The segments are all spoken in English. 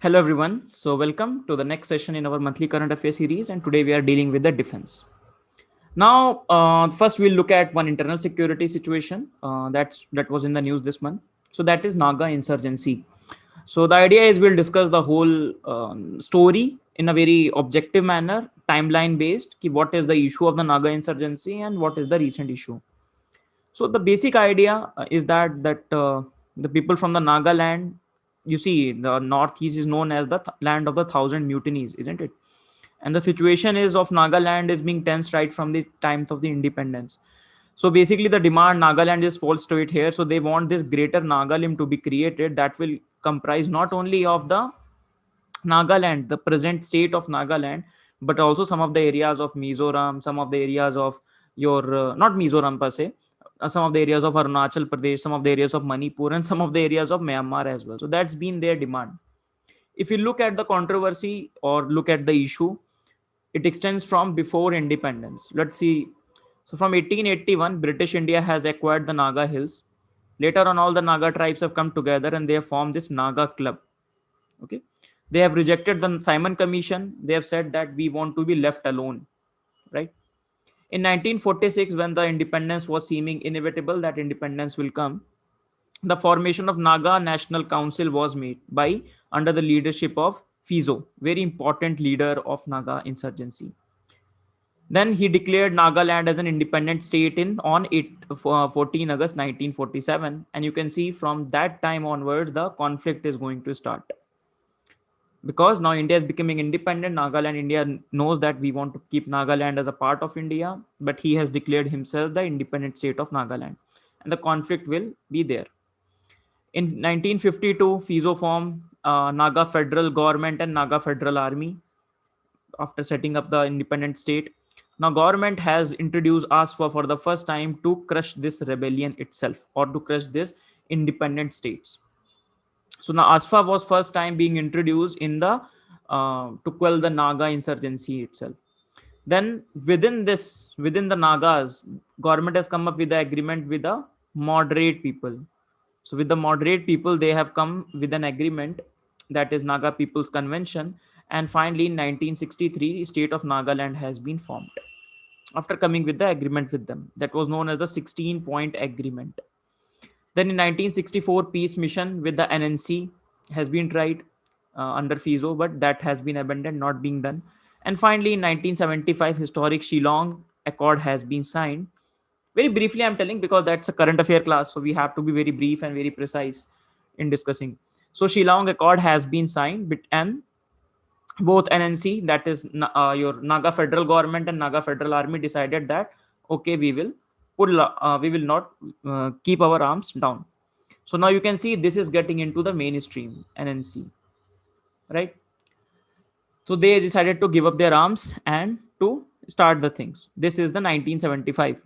Hello everyone. So welcome to the next session in our monthly current affairs series, and today we are dealing with the defense. Now, first we'll look at one internal security situation that was in the news this month. So that is Naga insurgency. So the idea is we'll discuss the whole story in a very objective manner, timeline based. What is the issue of the Naga insurgency and what is the recent issue? So the basic idea is that the people from the Nagaland, you see, the northeast is known as the land of the thousand mutinies, isn't it? And the situation is of Nagaland is being tense right from the times of the independence. So basically, the demand Nagaland is false to it here. So they want this greater Nagalim to be created that will comprise not only of the Nagaland, the present state of Nagaland, but also some of the areas of Mizoram, some of the areas of your not Mizoram per se, some of the areas of Arunachal Pradesh, some of the areas of Manipur, and some of the areas of Myanmar as well. So that's been their demand. If you look at the controversy or look at the issue, it extends from before independence. Let's see. So from 1881, British India has acquired the Naga Hills. Later on, all the Naga tribes have come together and they have formed this Naga Club. Okay, they have rejected the Simon Commission. They have said that we want to be left alone, right? In 1946, when the independence was seeming inevitable that independence will come, the formation of Naga National Council was made by under the leadership of Fizo, very important leader of Naga insurgency. Then he declared Nagaland as an independent state in on 14 August 1947, and you can see from that time onwards the conflict is going to start. Because now India is becoming independent, Nagaland, India knows that we want to keep Nagaland as a part of India, but he has declared himself the independent state of Nagaland, and the conflict will be there. In 1952, Fizo formed Naga Federal Government and Naga Federal Army after setting up the independent state. Now, government has introduced ASFA for the first time to crush this rebellion itself or to crush this independent states. So now ASFA was first time being introduced in the to quell the Naga insurgency itself. Then within the Nagas, government has come up with the agreement with the moderate people. So with the moderate people, they have come with an agreement, that is Naga People's Convention, and finally in 1963, state of Nagaland has been formed. After coming with the agreement with them, that was known as the 16-point agreement. Then in 1964, peace mission with the NNC has been tried under Fizo, but that has been abandoned, not being done. And finally, in 1975, historic Shillong Accord has been signed. Very briefly, I'm telling because that's a current affair class, so we have to be very brief and very precise in discussing. So Shillong Accord has been signed, and both NNC, that is your Naga Federal Government and Naga Federal Army, decided that okay, we will not keep our arms down. So now you can see this is getting into the mainstream NNC, right? So they decided to give up their arms and to start the things. This is the 1975.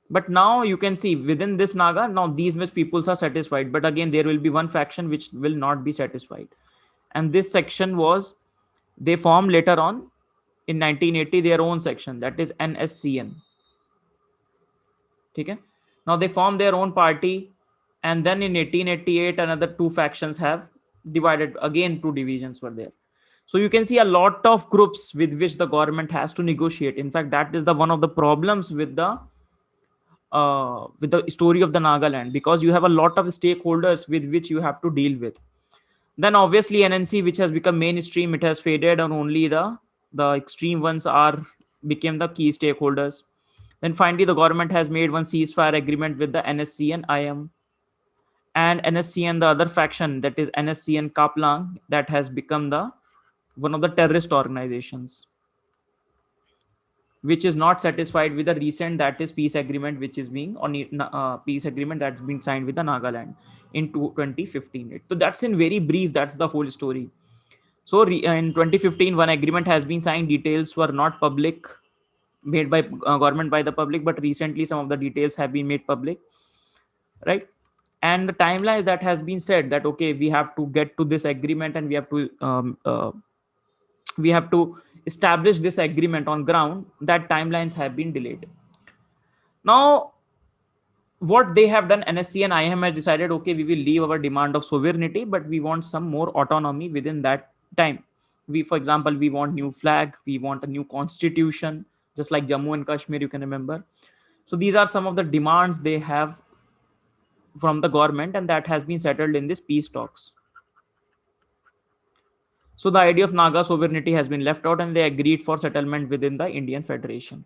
But now you can see within this Naga, now these much peoples are satisfied. But again, there will be one faction which will not be satisfied. And this section was, they formed later on in 1980 their own section, that is NSCN. Okay? Now they formed their own party. And then in 1888, another two factions have divided. Again, two divisions were there. So you can see a lot of groups with which the government has to negotiate. In fact, that is the one of the problems with the story of the Nagaland, because you have a lot of stakeholders with which you have to deal with. Then obviously NNC, which has become mainstream, it has faded, and only the extreme ones are became the key stakeholders. Then finally, the government has made one ceasefire agreement with the NSC and IM, and NSC and the other faction, that is NSC and Kaplang, that has become the one of the terrorist organizations, which is not satisfied with the recent, that is peace agreement, which is being on peace agreement that's been signed with the Nagaland in 2015. So that's in very brief, that's the whole story. So in 2015, one agreement has been signed. Details were not public, made by government by the public, but recently some of the details have been made public, right? And the timelines that has been said that okay, we have to get to this agreement and we have to establish this agreement on ground, that timelines have been delayed. Now what they have done, NSC and IM has decided okay, we will leave our demand of sovereignty, but we want some more autonomy within that time, we, for example, we want new flag, we want a new constitution, just like Jammu and Kashmir, you can remember. So these are some of the demands they have from the government, and that has been settled in this peace talks. So the idea of Naga sovereignty has been left out, and they agreed for settlement within the Indian Federation.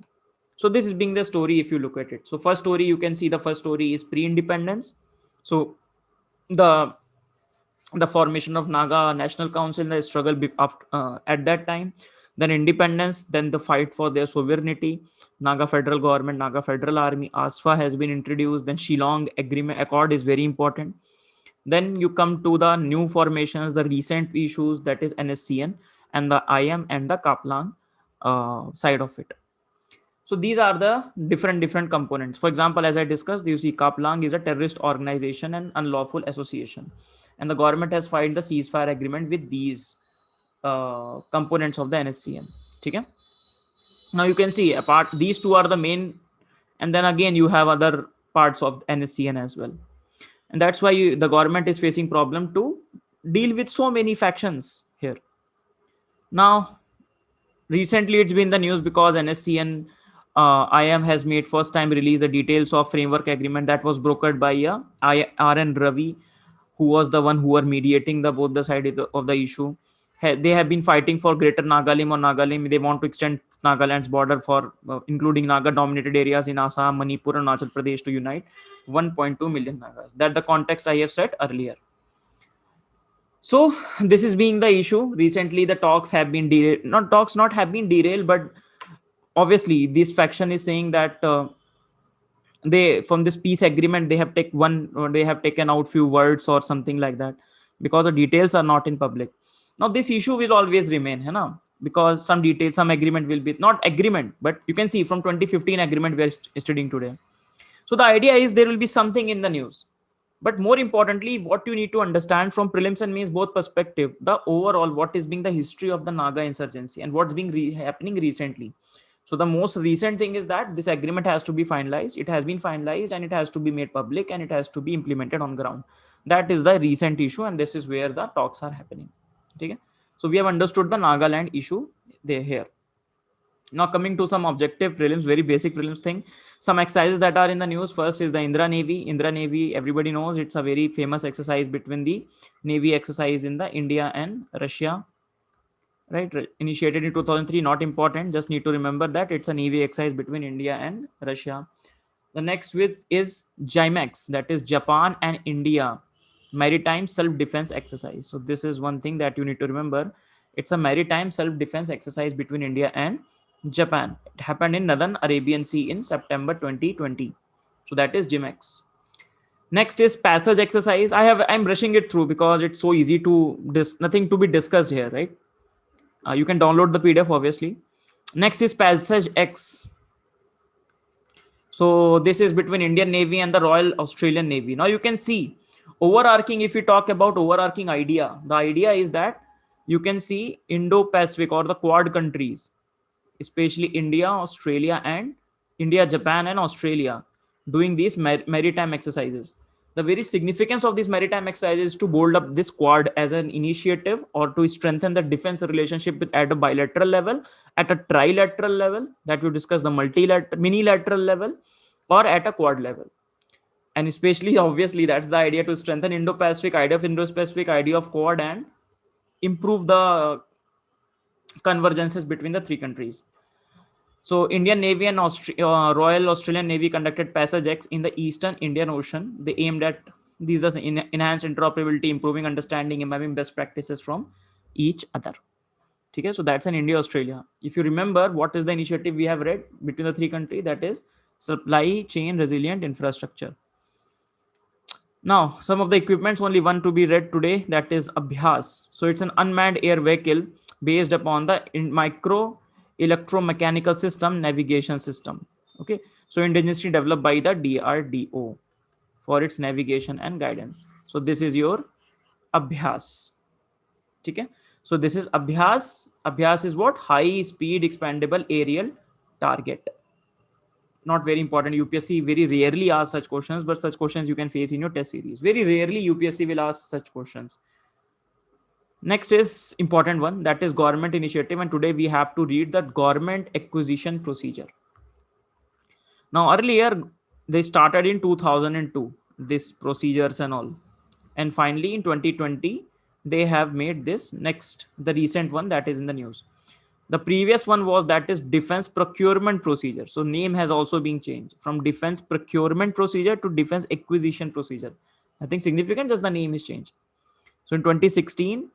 So this is being the story if you look at it. So first story, you can see the first story is pre-independence. So the formation of Naga National Council, the struggle at that time, then independence, then the fight for their sovereignty, Naga federal government, Naga federal army, ASFA has been introduced, then Shillong agreement accord is very important. Then you come to the new formations, the recent issues, that is NSCN and the IM and the Kaplan side of it. So these are the different components. For example, as I discussed, you see Kaplang is a terrorist organization and unlawful association, and the government has filed the ceasefire agreement with these components of the NSCN. Okay. Now you can see apart these two are the main, and then again you have other parts of NSCN as well, and that's why the government is facing problem to deal with so many factions here. Now recently it's been the news because NSCN IM has made first time release the details of framework agreement that was brokered by RN Ravi, who was the one who were mediating the both the side of the issue. They have been fighting for greater Nagalim or Nagalim. They want to extend Nagaland's border for including Naga dominated areas in Assam, Manipur and Arunachal Pradesh to unite 1.2 million Nagas. That the context I have said earlier. So this is being the issue. Recently the talks have been derailed, not have been derailed, but obviously this faction is saying that they, from this peace agreement, they have taken out few words or something like that, because the details are not in public. Now this issue will always remain, है ना? Because some details, some agreement will be not agreement, but you can see from 2015 agreement we are studying today. So the idea is there will be something in the news, but more importantly, what you need to understand from prelims and mains both perspective, the overall what is being the history of the Naga insurgency and what's being happening recently. So the most recent thing is that this agreement has to be finalized. It has been finalized and it has to be made public and it has to be implemented on ground. That is the recent issue, and this is where the talks are happening. Okay? So we have understood the Nagaland issue there here. Now coming to some objective prelims, very basic prelims thing. Some exercises that are in the news. First is the Indra Navy. Indra Navy, everybody knows it's a very famous exercise between the Navy exercise in the India and Russia. Right, initiated in 2003, not important, just need to remember that it's a Navy exercise between India and Russia. The next with is JIMEX, that is Japan and India maritime self-defense exercise. So this is one thing that you need to remember. It's a maritime self-defense exercise between India and Japan. It happened in Northern Arabian Sea in September 2020. So that is JIMEX. Next is passage exercise. I'm rushing it through because it's so easy to nothing to be discussed here, right? You can download the PDF obviously. Next is Passage X. So this is between Indian Navy and the Royal Australian Navy. Now you can see overarching, if we talk about overarching idea, the idea is that you can see Indo-Pacific or the Quad countries, especially India, Australia and India, Japan and Australia doing these maritime exercises. The very significance of these maritime exercises is to build up this Quad as an initiative or to strengthen the defense relationship at a bilateral level, at a trilateral level that we discuss, the minilateral level, or at a Quad level. And especially, obviously, that's the idea, to strengthen Indo-Pacific, idea of Indo-Pacific, idea of Quad, and improve the convergences between the three countries. So Indian Navy and Royal Australian Navy conducted Passage X in the Eastern Indian Ocean. They aimed at these are enhanced interoperability, improving understanding, imbibing best practices from each other. Okay, so that's an India-Australia. If you remember, what is the initiative we have read between the three countries? That is supply chain resilient infrastructure. Now, some of the equipments, only one to be read today, that is Abhyas. So it's an unmanned air vehicle based upon the micro electromechanical system navigation system. Okay, so indigenously developed by the DRDO for its navigation and guidance. So this is your Abhyas. Okay, so this is Abhyas. Abhyas is what? High speed expandable aerial target. Not very important. UPSC very rarely asks such questions, but such questions you can face in your test series. Very rarely UPSC will ask such questions. Next is important one, that is government initiative, and today we have to read the government acquisition procedure. Now earlier they started in 2002, this procedures and all, and finally in 2020 they have made this next, the recent one that is in the news. The previous one was, that is defense procurement procedure. So name has also been changed from defense procurement procedure to defense acquisition procedure. I think significant, just the name is changed. So in 2016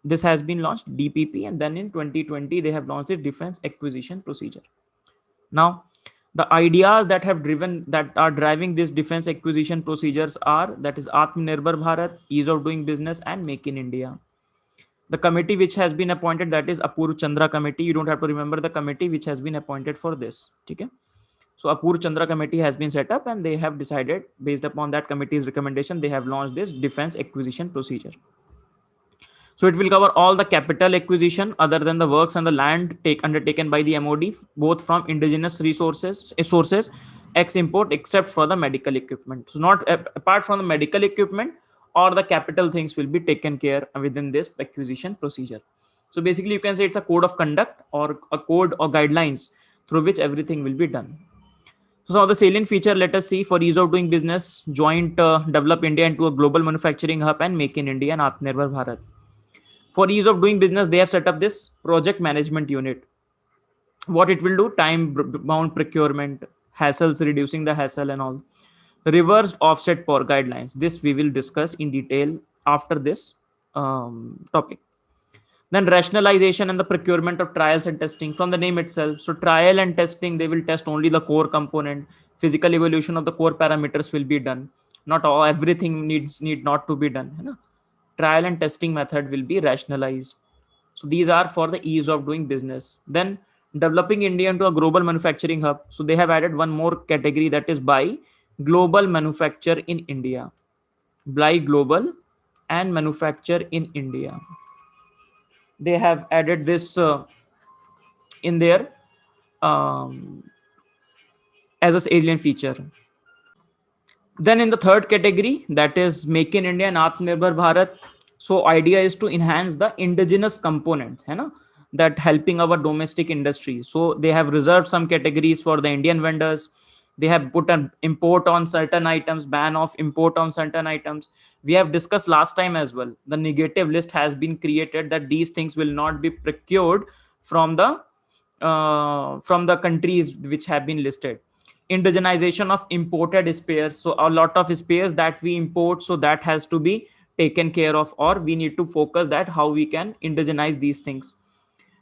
this has been launched, DPP, and then in 2020 they have launched the defense acquisition procedure. Now the ideas that are driving this defense acquisition procedures are, that is Atmanirbhar Bharat, ease of doing business, and Make in India. The committee which has been appointed, that is Apurv Chandra committee. You don't have to remember the committee which has been appointed for this. Okay. So Apurv Chandra committee has been set up, and they have decided, based upon that committee's recommendation, they have launched this defense acquisition procedure. So it will cover all the capital acquisition other than the works and the land undertaken by the MOD, both from indigenous sources, ex import, except for the medical equipment. So not apart from the medical equipment, or the capital things will be taken care within this acquisition procedure. So basically you can say it's a code of conduct or a code or guidelines through which everything will be done. So the salient feature, let us see, for ease of doing business, joint develop India into a global manufacturing hub, and Make in India and Atmanirbhar Bharat. For ease of doing business, they have set up this project management unit. What it will do, time bound procurement, hassles, reducing the hassle and all. Reversed offset for guidelines, this we will discuss in detail after this topic. Then rationalization and the procurement of trials and testing, from the name itself. So trial and testing, they will test only the core component. Physical evaluation of the core parameters will be done. Not all, everything need not to be done. You know? Trial and testing method will be rationalized. So these are for the ease of doing business. Then developing India into a global manufacturing hub. So they have added one more category, that is by global manufacture in India. By global and manufacture in India. They have added this in there as a alien feature. Then in the third category, that is Make in India and Atmanirbhar Bharat. So idea is to enhance the indigenous components, है ना, that helping our domestic industry. So they have reserved some categories for the Indian vendors. They have put an import on certain items, ban of import on certain items. We have discussed last time as well. The negative list has been created that these things will not be procured from the countries which have been listed. Indigenization of imported spares, so a lot of spares that we import, so that has to be taken care of, or we need to focus that how we can indigenize these things.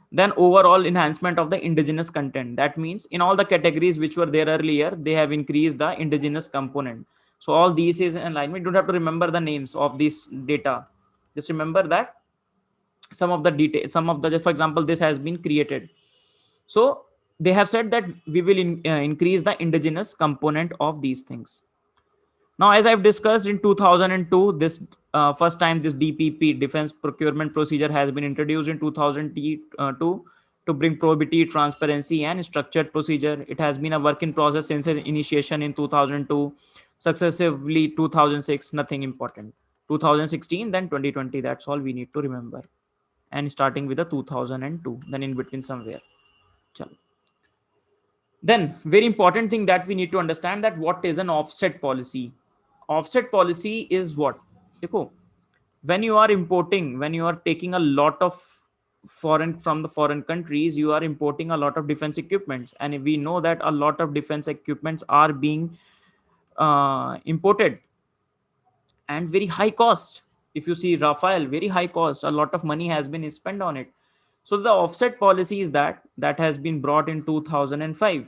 Then overall enhancement of the indigenous content, that means in all the categories which were there earlier, they have increased the indigenous component. So all these is in alignment. You don't have to remember the names of this data, just remember that some of the details, some of the, for example, this has been created. So they have said that we will increase the indigenous component of these things. Now, as I've discussed, in 2002, this first time this DPP, defense procurement procedure, has been introduced in 2002 to bring probity, transparency, and structured procedure. It has been a work in process since its initiation in 2002, successively 2006, nothing important. 2016, then 2020, that's all we need to remember. And starting with the 2002, then in between somewhere. Chalo. Then very important thing that we need to understand, that what is an offset policy. Offset policy is what? Dekho, when you are importing, when you are taking a lot of foreign from the foreign countries, you are importing a lot of defense equipments, and we know that a lot of defense equipments are being imported and very high cost. If you see Rafale, very high cost, a lot of money has been spent on it. So the offset policy is that has been brought in 2005.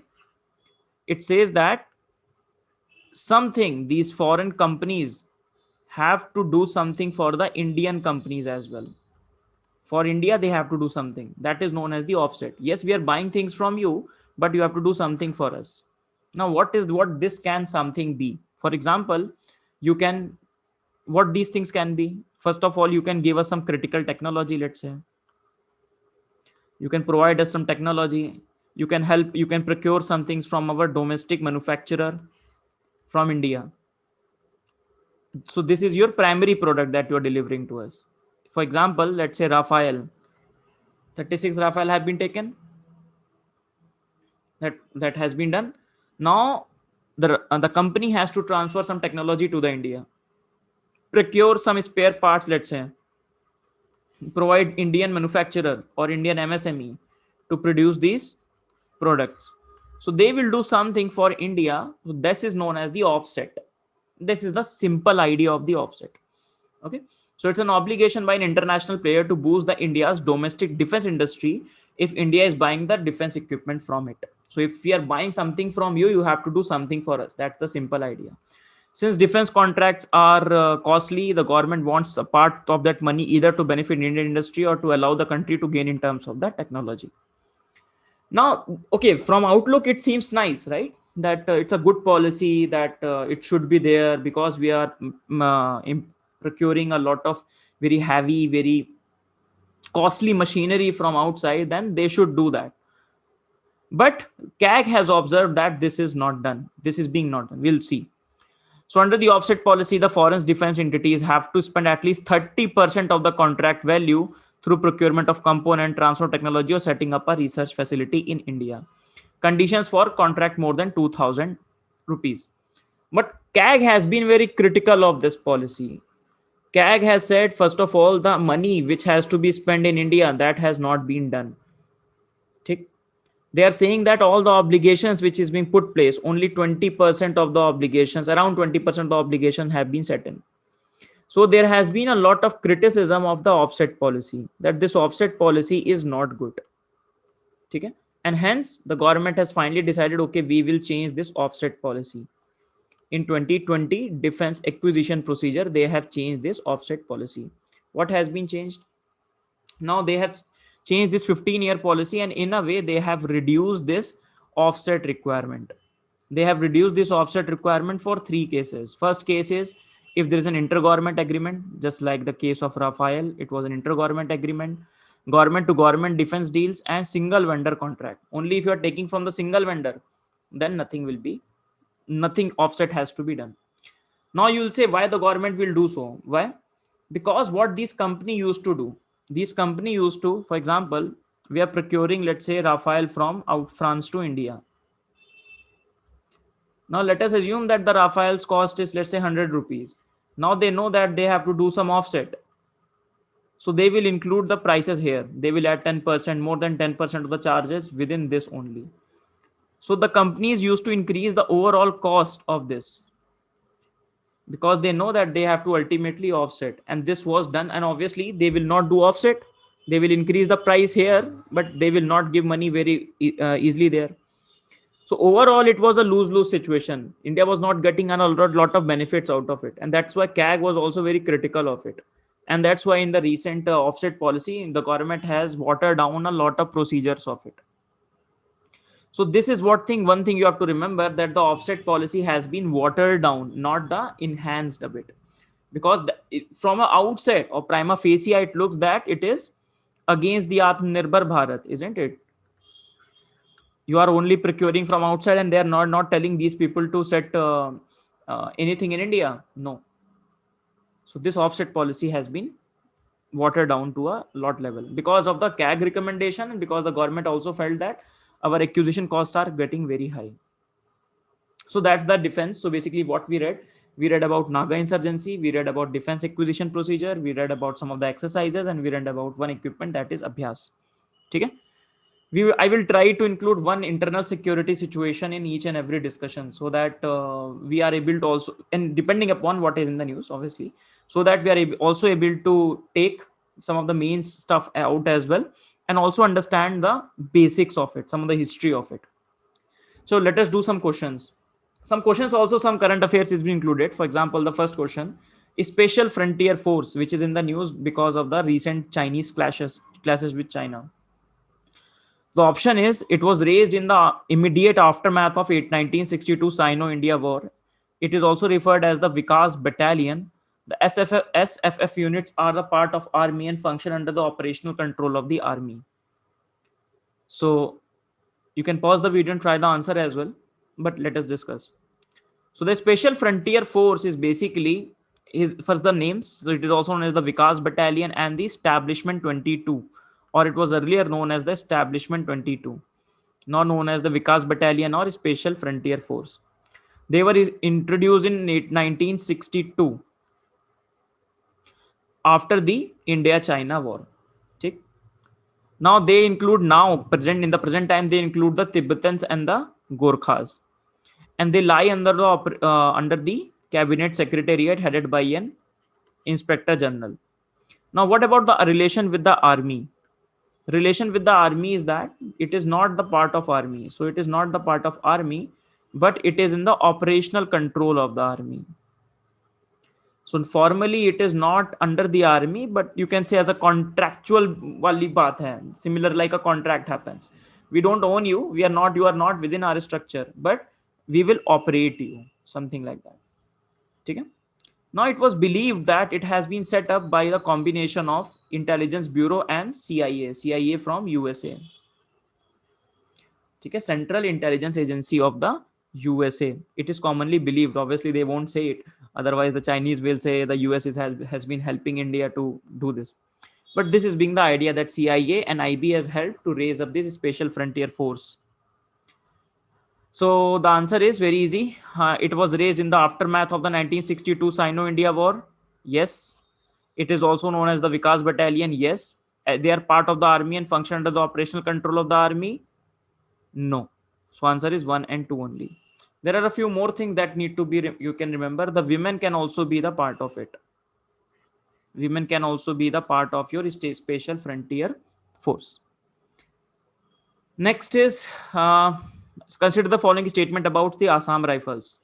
It says that something, these foreign companies have to do something for the Indian companies as well. For India, they have to do something that is known as the offset. Yes, we are buying things from you, but you have to do something for us. Now, what this can something be? For example, you can, what these things can be? First of all, you can give us some critical technology, let's say. You can provide us some technology. You can help, you can procure some things from our domestic manufacturer from India. So this is your primary product that you are delivering to us. For example, let's say Rafael, 36 Rafael have been taken. That has been done. Now the company has to transfer some technology to the India, procure some spare parts, let's say, provide Indian manufacturer or Indian MSME to produce these products. So they will do something for India. So this is known as the offset. This is the simple idea of the offset. Okay. So it's an obligation by an international player to boost the India's domestic defense industry if India is buying the defense equipment from it. So if we are buying something from you, you have to do something for us. That's the simple idea. Since defense contracts are costly, the government wants a part of that money either to benefit Indian industry or to allow the country to gain in terms of that technology. Now, okay, from outlook, it seems nice, right? That it's a good policy, that it should be there because we are procuring a lot of very heavy, very costly machinery from outside, then they should do that. But CAG has observed that this is not done. This is being not done. We'll see. So under the offset policy, the foreign defense entities have to spend at least 30% of the contract value through procurement of component, transfer technology, or setting up a research facility in India. Conditions for contract more than 2,000 rupees. But CAG has been very critical of this policy. CAG has said, first of all, the money which has to be spent in India, that has not been done. They are saying that all the obligations which is being put place, only 20% of the obligations, around 20% of the obligations have been settled. So there has been a lot of criticism of the offset policy, that this offset policy is not good. Okay? And hence the government has finally decided, okay, we will change this offset policy. In 2020 defense acquisition procedure, they have changed this offset policy. What has been changed? Now they have changed this 15-year policy, and in a way they have reduced this offset requirement. They have reduced this offset requirement for three cases. First case is if there is an intergovernment agreement, just like the case of Rafael, it was an intergovernment agreement, government to government defense deals, and single vendor contract. Only if you are taking from the single vendor, then nothing offset has to be done. Now you will say, why the government will do so? Why? Because what this company used to do, this company used to, for example, we are procuring, let's say, Rafael from out France to India. Now let us assume that the Rafael's cost is, let's say, 100 rupees. Now they know that they have to do some offset. So they will include the prices here. They will add 10%, more than 10% of the charges within this only. So the companies used to increase the overall cost of this, because they know that they have to ultimately offset, and this was done. And obviously they will not do offset, they will increase the price here, but they will not give money very easily there. So overall it was a lose-lose situation. India was not getting a lot of benefits out of it, and that's why CAG was also very critical of it. And that's why in the recent offset policy, the government has watered down a lot of procedures of it. So this is one thing you have to remember, that the offset policy has been watered down, not the enhanced a bit. Because from an outset or prima facie, it looks that it is against the Atmanirbhar Bharat, isn't it? You are only procuring from outside, and they are not telling these people to set anything in India. No. So this offset policy has been watered down to a lot level because of the CAG recommendation, and because the government also felt that our acquisition costs are getting very high. So that's the defense. So basically what we read about Naga insurgency, we read about defense acquisition procedure, we read about some of the exercises, and we read about one equipment, that is Abhyas. Okay? I will try to include one internal security situation in each and every discussion, so that we are able to also, and depending upon what is in the news, obviously, so that we are also able to take some of the main stuff out as well, and also understand the basics of it, some of the history of it. So let us do some questions. Some questions, also some current affairs is being included. For example, the first question is Special Frontier Force, which is in the news because of the recent Chinese clashes with China. The option is, it was raised in the immediate aftermath of 1962 Sino-India War. It is also referred as the Vikas Battalion. The SFF units are the part of army and function under the operational control of the army. So you can pause the video and try the answer as well, but let us discuss. So the Special Frontier Force is basically his first the names. So it is also known as the Vikas Battalion and the Establishment 22, or it was earlier known as the Establishment 22, not known as the Vikas Battalion or Special Frontier Force. They were introduced in 1962 after the India-China War. Okay. Now they include in the present time they include the Tibetans and the Gorkhas, and they lie under the Cabinet Secretariat headed by an Inspector General. Now, what about the relation with the army? Relation with the army is that it is not the part of army. So it is not the part of army, but it is in the operational control of the army. So formally it is not under the army, but you can say as a contractual wali baat hai. Similar like a contract happens. We don't own you. You are not within our structure, but we will operate you. Something like that. Okay? Now it was believed that it has been set up by the combination of Intelligence Bureau and CIA from USA. Okay, Central Intelligence Agency of the USA. It is commonly believed. Obviously, they won't say it. Otherwise, the Chinese will say the US has been helping India to do this. But this is being the idea that CIA and IB have helped to raise up this special frontier force. So the answer is very easy. It was raised in the aftermath of the 1962 Sino-India War. Yes. It is also known as the Vikas Battalion. Yes. They are part of the army and function under the operational control of the army. No. So answer is 1 and 2 only. There are a few more things that need to be, you can remember. The women can also be the part of it. Women can also be the part of your special frontier force. Next is, consider the following statement about the Assam Rifles.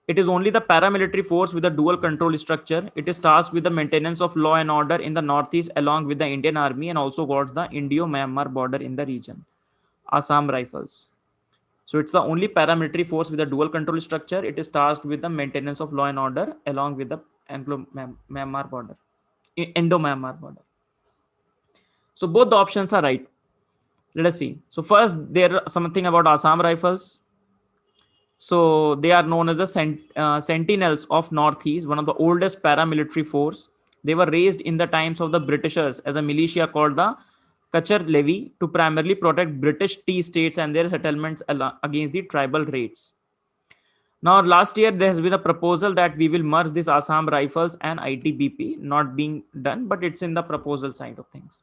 It is only the paramilitary force with a dual control structure. It is tasked with the maintenance of law and order in the northeast along with the Indian Army and also guards the Indio-Myanmar border in the region. Assam Rifles. So it's the only paramilitary force with a dual control structure. It is tasked with the maintenance of law and order along with the Anglo-Myanmar border, Indo-Myanmar border. So both the options are right. Let us see. So first, there something about Assam Rifles. So they are known as the Sentinels of Northeast, one of the oldest paramilitary force. They were raised in the times of the Britishers as a militia called the Kachar Levy to primarily protect British tea states and their settlements against the tribal raids. Now, last year there has been a proposal that we will merge this Assam Rifles and ITBP, not being done, but it's in the proposal side of things.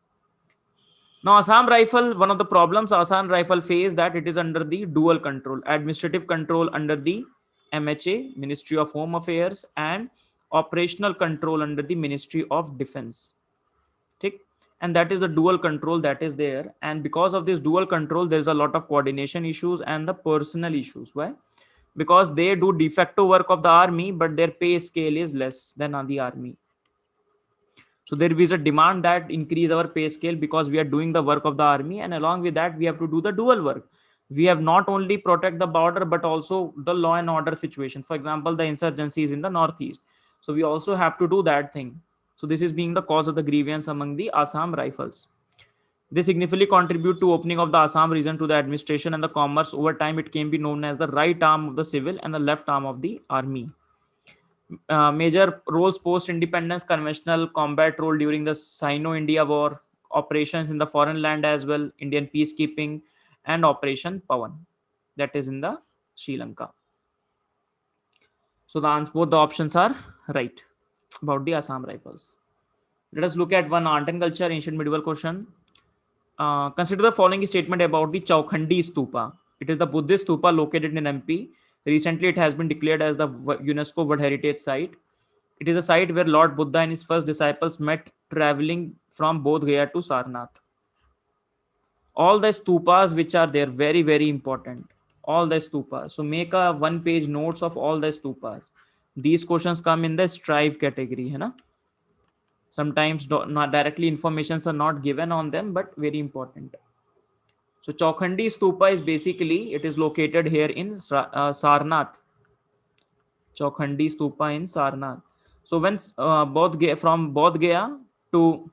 Now, Assam Rifle, one of the problems Assam Rifle face that it is under the dual control, administrative control under the MHA, Ministry of Home Affairs, and operational control under the Ministry of Defense. Okay? And that is the dual control that is there. And because of this dual control, there's a lot of coordination issues and the personal issues. Why? Because they do de facto work of the army, but their pay scale is less than on the army. So there is a demand that increase our pay scale because we are doing the work of the army, and along with that we have to do the dual work. We have not only protect the border but also the law and order situation. For example, the insurgencies in the northeast. So we also have to do that thing. So this is being the cause of the grievance among the Assam Rifles. They significantly contribute to opening of the Assam region to the administration and the commerce. Over time, it can be known as the right arm of the civil and the left arm of the army. Major roles post-independence: conventional combat role during the Sino-India War, operations in the foreign land as well, Indian peacekeeping, and Operation Pawan, that is in the Sri Lanka. So both the options are right about the Assam Rifles. Let us look at one art and culture ancient medieval question. Consider the following statement about the Chaukhandi Stupa. It is the Buddhist stupa located in MP. Recently, it has been declared as the UNESCO World Heritage Site. It is a site where Lord Buddha and his first disciples met traveling from Bodh Gaya to Sarnath. All the stupas which are there, very, very important. All the stupas. So make a one-page notes of all the stupas. These questions come in the strive category. Hai na? Sometimes not directly informations are not given on them, but very important. So Chaukhandi Stupa is basically, it is located here in Sarnath. Chaukhandi Stupa in Sarnath. So when from Bodh Gaya to,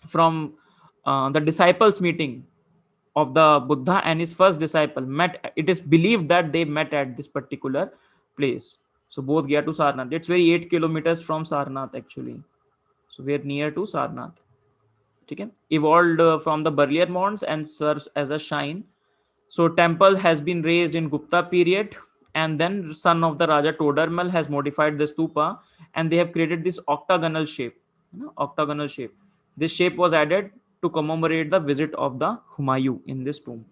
from the disciples meeting of the Buddha and his first disciple met, it is believed that they met at this particular place. So both gaya to Sarnath. It's very 8 kilometers from Sarnath actually. So we're near to Sarnath. Okay. Evolved from the Burlier Mounds and serves as a shrine. So temple has been raised in Gupta period, and then son of the Raja Todarmal has modified the stupa, and they have created this octagonal shape. Octagonal shape. This shape was added to commemorate the visit of the Humayun in this tomb.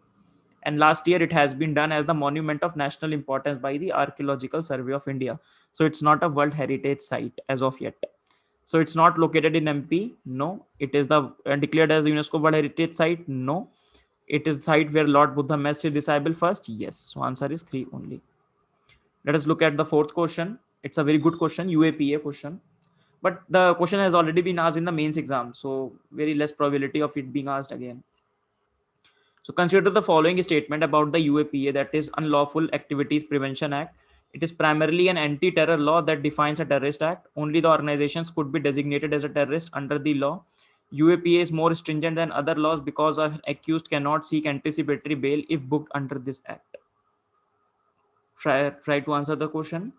And last year it has been done as the monument of national importance by the Archaeological Survey of India. So it's not a World Heritage Site as of yet. So it's not located in MP. No. It is the declared as the UNESCO World Heritage Site. No. It is site where Lord Buddha met his disciple first. Yes. So answer is 3 only. Let us look at the fourth question. It's a very good question, UAPA question. But the question has already been asked in the mains exam. So very less probability of it being asked again. So consider the following statement about the UAPA, that is Unlawful Activities Prevention Act. It is primarily an anti-terror law that defines a terrorist act. Only the organizations could be designated as a terrorist under the law. UAPA is more stringent than other laws because an accused cannot seek anticipatory bail if booked under this act. Try to answer the question.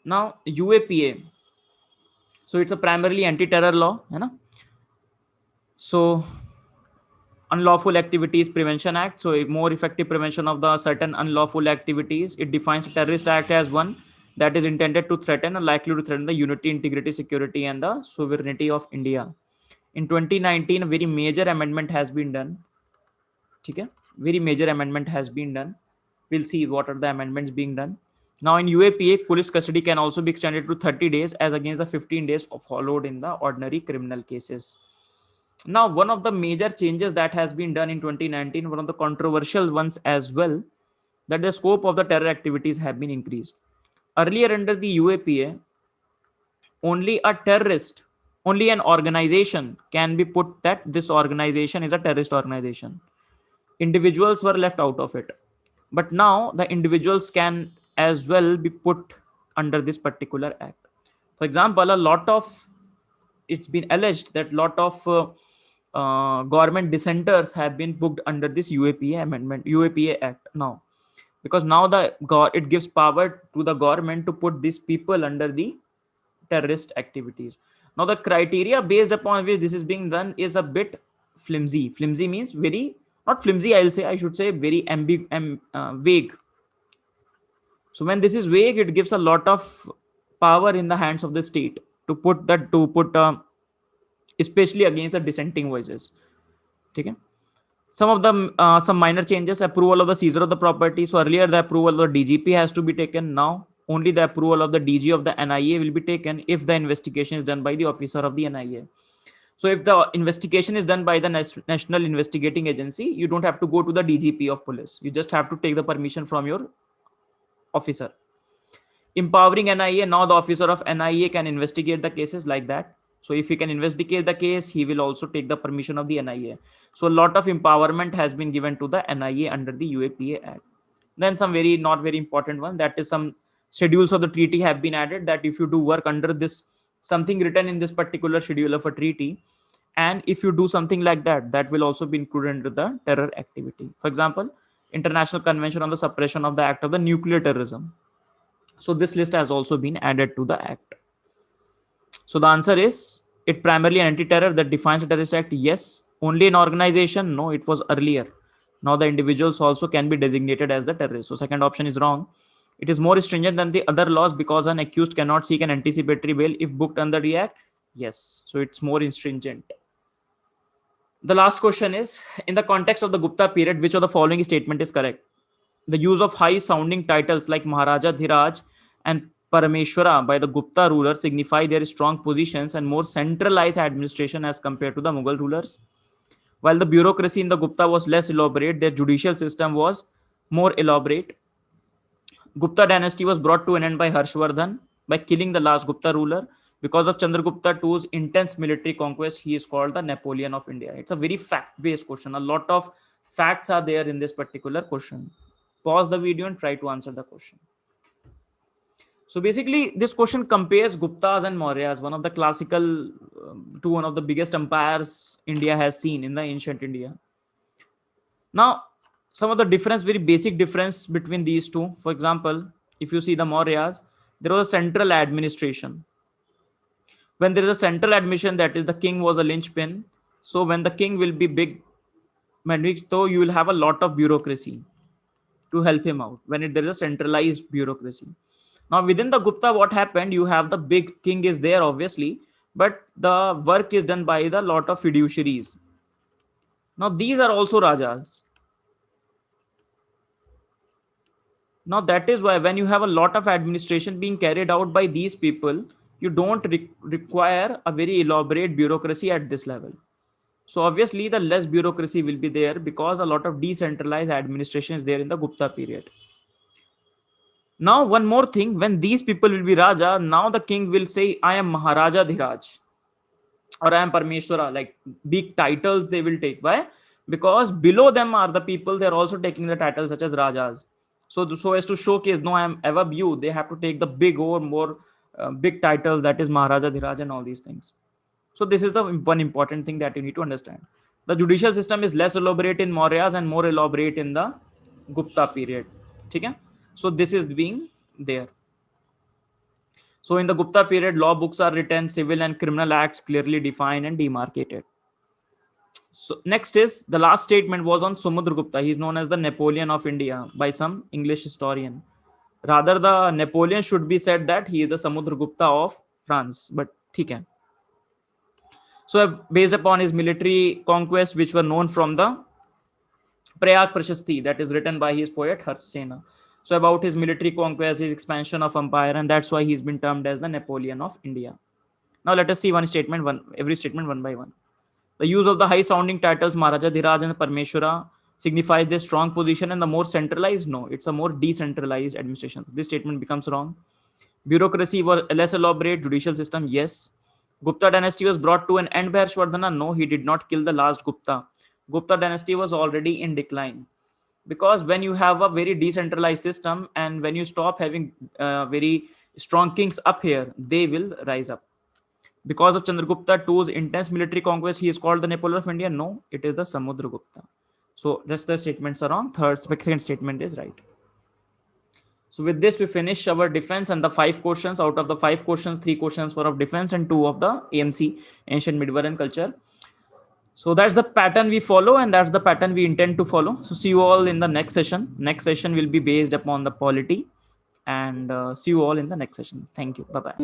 Now, UAPA. So it's a primarily anti-terror law. So Unlawful Activities Prevention Act. So a more effective prevention of the certain unlawful activities. It defines a terrorist act as one that is intended to threaten or likely to threaten the unity, integrity, security, and the sovereignty of India. In 2019, a very major amendment has been done. Okay? Very major amendment has been done. We'll see what are the amendments being done. Now in UAPA, police custody can also be extended to 30 days as against the 15 days followed in the ordinary criminal cases. Now, one of the major changes that has been done in 2019, one of the controversial ones as well, that the scope of the terror activities have been increased. Earlier under the UAPA, only a terrorist, only an organization can be put that this organization is a terrorist organization. Individuals were left out of it. But now the individuals can as well be put under this particular act. For example, a lot of, it's been alleged that lot of government dissenters have been booked under this UAPA amendment, UAPA Act now, because now it gives power to the government to put these people under the terrorist activities. Now the criteria based upon which this is being done is a bit flimsy. Flimsy means very, not flimsy, I should say very vague. So when this is vague, it gives a lot of power in the hands of the state to put especially against the dissenting voices. Okay. Some of them, some minor changes: approval of the seizure of the property. So earlier the approval of the DGP has to be taken. Now only the approval of the DG of the NIA will be taken if the investigation is done by the officer of the NIA. So if the investigation is done by the National Investigating Agency, you don't have to go to the DGP of police. You just have to take the permission from your officer. Empowering NIA, now the officer of NIA can investigate the cases like that. So if he can investigate the case, he will also take the permission of the NIA. So a lot of empowerment has been given to the NIA under the UAPA Act. Then some very not very important one, that is some schedules of the treaty have been added, that if you do work under this, something written in this particular schedule of a treaty, and if you do something like that, that will also be included under the terror activity. For example, International Convention on the Suppression of the Act of the Nuclear Terrorism. So this list has also been added to the act. So the answer is, it primarily an anti-terror that defines a terrorist act. Yes. Only an organization? No, it was earlier. Now the individuals also can be designated as the terrorist. So second option is wrong. It is more stringent than the other laws because an accused cannot seek an anticipatory bail if booked under the act. Yes. So it's more stringent. The last question is, in the context of the Gupta period, which of the following statement is correct? The use of high sounding titles like Maharaja Dhiraj and Parameshwara by the Gupta rulers signify their strong positions and more centralized administration as compared to the Mughal rulers. While the bureaucracy in the Gupta was less elaborate, their judicial system was more elaborate. Gupta dynasty was brought to an end by Harshvardhan by killing the last Gupta ruler. Because of Chandragupta II's intense military conquest, he is called the Napoleon of India. It's a very fact-based question. A lot of facts are there in this particular question. Pause the video and try to answer the question. So basically, this question compares Guptas and Mauryas, one of the classical to one of the biggest empires India has seen in the ancient India. Now, some of the difference, very basic difference between these two. For example, if you see the Mauryas, there was a central administration. When there is a central admission, that is the king was a linchpin. So when the king will be big, so you will have a lot of bureaucracy to help him out when there is a centralized bureaucracy. Now within the Gupta, what happened? You have the big king is there, obviously, but the work is done by the lot of fiduciaries. Now these are also Rajas. Now that is why when you have a lot of administration being carried out by these people, you don't require a very elaborate bureaucracy at this level. So obviously the less bureaucracy will be there because a lot of decentralized administration is there in the Gupta period. Now one more thing, when these people will be Raja, now the king will say, I am Maharaja Dhiraj or I am Parmeshwara, like big titles they will take. Why? Because below them are the people, they're also taking the titles such as Rajas. So as to showcase, no, I am above you, they have to take the big or more big title, that is Maharaja Dhiraj and all these things. So this is the one important thing that you need to understand. The judicial system is less elaborate in Mauryas and more elaborate in the Gupta period. Okay? So this is being there. So in the Gupta period, law books are written, civil and criminal acts clearly defined and demarcated. So next is the last statement was on Samudragupta. He is known as the Napoleon of India by some English historian. Rather, the Napoleon should be said that he is the Samudragupta of France. But okay. So based upon his military conquests, which were known from the Prayag Prashasti, that is written by his poet Harsena. So about his military conquest, his expansion of empire, and that's why he's been termed as the Napoleon of India. Now let us see every statement one by one. The use of the high-sounding titles Maharaja Dhiraj and Parmeshwara signifies their strong position and the more centralized. No, it's a more decentralized administration. This statement becomes wrong. Bureaucracy was less elaborate. Judicial system, yes. Gupta dynasty was brought to an end by Harshvardhana. No, he did not kill the last Gupta. Gupta dynasty was already in decline. Because when you have a very decentralized system and when you stop having very strong kings up here, they will rise up. Because of Chandragupta II's intense military conquest, he is called the Napoleon of India. No, it is the Samudragupta. So rest the statements are wrong. Second statement is right. So with this, we finish our defense and the 5 questions. Out of the 5 questions, 3 questions were of defense and 2 of the AMC, Ancient Medieval and Culture. So that's the pattern we follow and that's the pattern we intend to follow. So see you all in the next session. Next session will be based upon the polity and see you all in the next session. Thank you. Bye-bye.